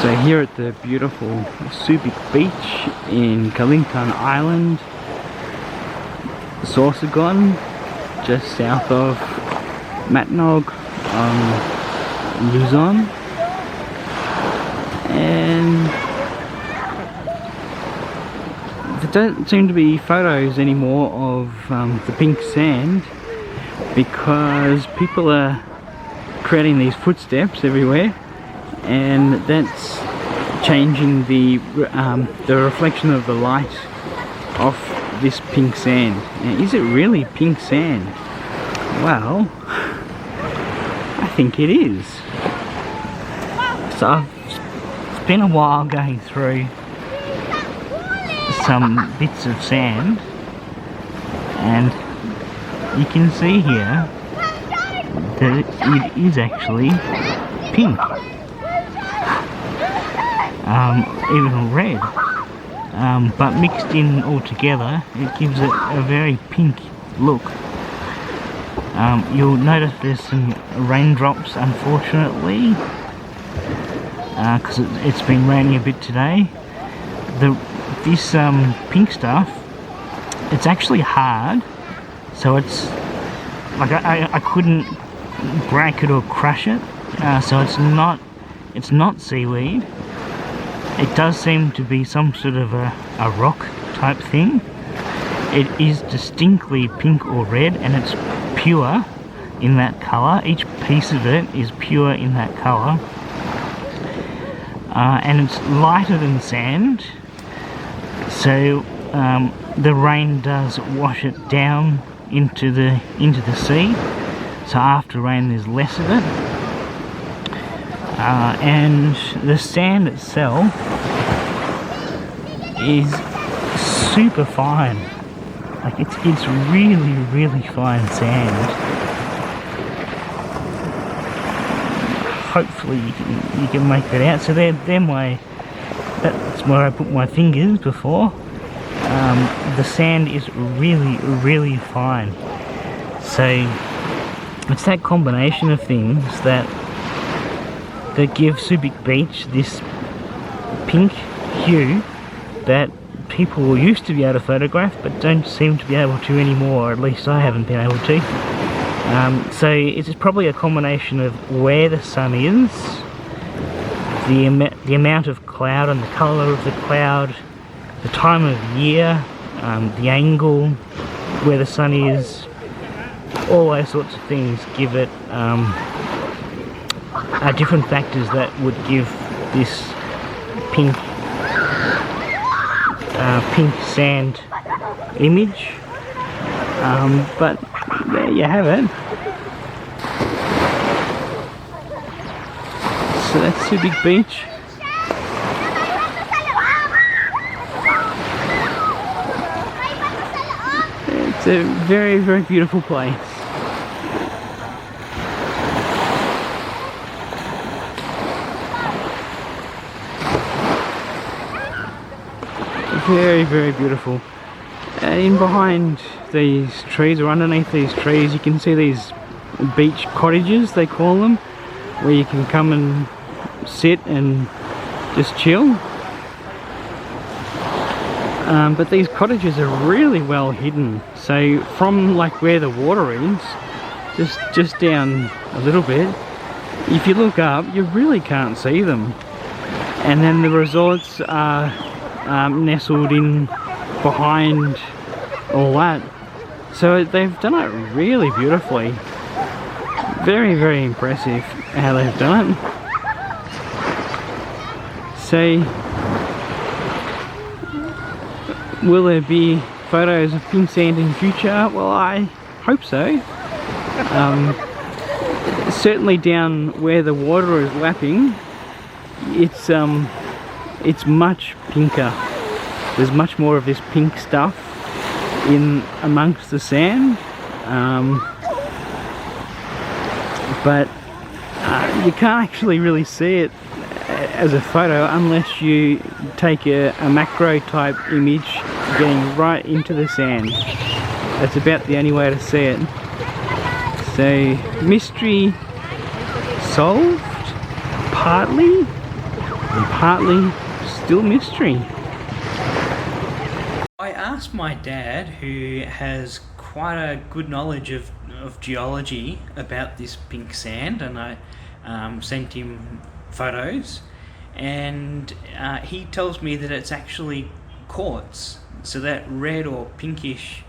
So here at the beautiful Subic Beach in Calintaan Island, Sorsogon, just south of Matnog on Luzon, and there don't seem to be photos anymore of the pink sand because people are creating these footsteps everywhere, and that's changing the reflection of the light off this pink sand. Now, is it really pink sand? Well, I think it is. So it's been a while going through some bits of sand, and you can see here that it is actually pink, even red, but mixed in all together it gives it a very pink look. You'll notice there's some raindrops, unfortunately, because it's been raining a bit today. This pink stuff, it's actually hard, so it's like I couldn't break it or crush it, so it's not seaweed. It does seem to be some sort of a rock type thing. It is distinctly pink or red, and it's pure in that colour. Each piece of it is pure in that colour, and it's lighter than sand, so the rain does wash it down into the sea. So after rain there's less of it, and the sand itself is super fine. Like it's really fine sand. Hopefully you can make that out. So that's where I put my fingers before. The sand is really fine. So it's that combination of things that give Subic Beach this pink hue that people used to be able to photograph but don't seem to be able to anymore, or at least I haven't been able to. So it's probably a combination of where the sun is, the amount of cloud and the colour of the cloud, the time of year, the angle where the sun is, all those sorts of things give it different factors that would give this pink sand image. But there you have it. So that's Subic Beach. It's a very beautiful place. Very beautiful. And in behind these trees, or underneath these trees, you can see these beach cottages, they call them, where you can come and sit and just chill. But these cottages are really well hidden. So from like where the water is, just down a little bit, if you look up, you really can't see them. And then the resorts are nestled in behind all that, so they've done it really beautifully. Very impressive how they've done it. So will there be photos of pink sand in future? Well, I hope so. Certainly down where the water is lapping, it's much pinker. There's much more of this pink stuff in amongst the sand, but you can't actually really see it as a photo unless you take a macro type image getting right into the sand. That's about the only way to see it. So mystery solved partly. and partly still mystery. I asked my dad, who has quite a good knowledge of geology, about this pink sand, and I sent him photos, and he tells me that it's actually quartz. So that red or pinkish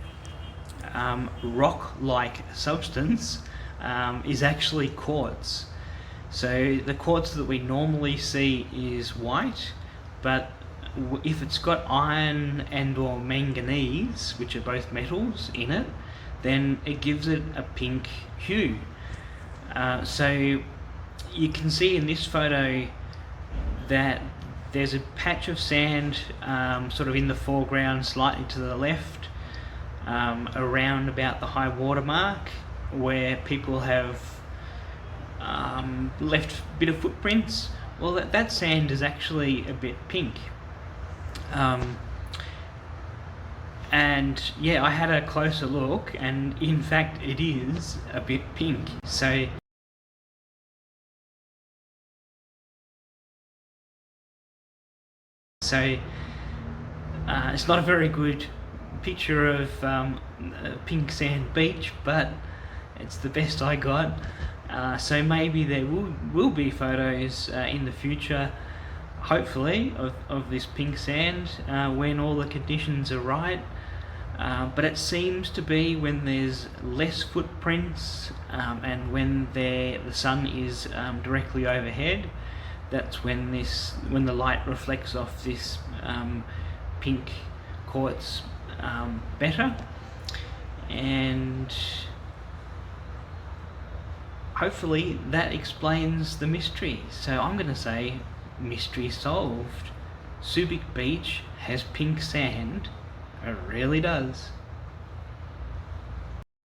rock-like substance is actually quartz. So the quartz that we normally see is white, but if it's got iron and or manganese, which are both metals, in it, then it gives it a pink hue. So you can see in this photo that there's a patch of sand sort of in the foreground, slightly to the left, around about the high water mark, where people have left a bit of footprints. Well, that sand is actually a bit pink. And yeah, I had a closer look, and in fact it is a bit pink. So it's not a very good picture of pink sand beach, but it's the best I got. So maybe there will be photos in the future, hopefully, of this pink sand when all the conditions are right. But it seems to be when there's less footprints and when the sun is directly overhead. That's when the light reflects off this pink quartz better, and hopefully that explains the mystery. So I'm going to say mystery solved. Subic Beach has pink sand. It really does.